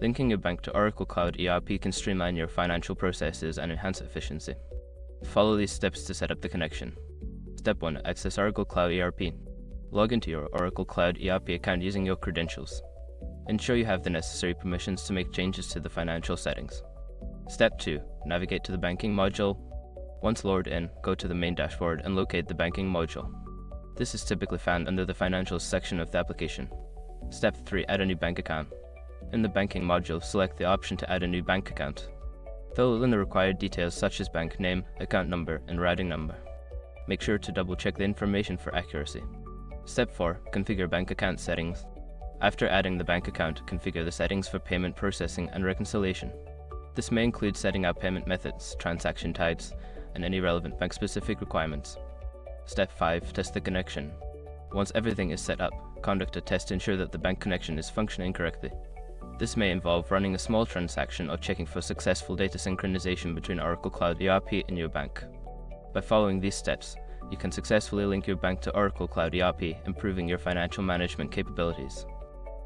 Linking your bank to Oracle Cloud ERP can streamline your financial processes and enhance efficiency. Follow these steps to set up the connection. Step 1. Access Oracle Cloud ERP. Log into your Oracle Cloud ERP account using your credentials. Ensure you have the necessary permissions to make changes to the financial settings. Step 2. Navigate to the banking module. Once logged in, go to the main dashboard and locate the banking module. This is typically found under the Financials section of the application. Step 3. Add a new bank account. In the banking module, select the option to add a new bank account. Fill in the required details such as bank name, account number, and routing number. Make sure to double-check the information for accuracy. Step 4. Configure bank account settings. After adding the bank account, configure the settings for payment processing and reconciliation. This may include setting up payment methods, transaction types, and any relevant bank-specific requirements. Step 5. Test the connection. Once everything is set up, conduct a test to ensure that the bank connection is functioning correctly. This may involve running a small transaction or checking for successful data synchronization between Oracle Cloud ERP and your bank. By following these steps, you can successfully link your bank to Oracle Cloud ERP, improving your financial management capabilities.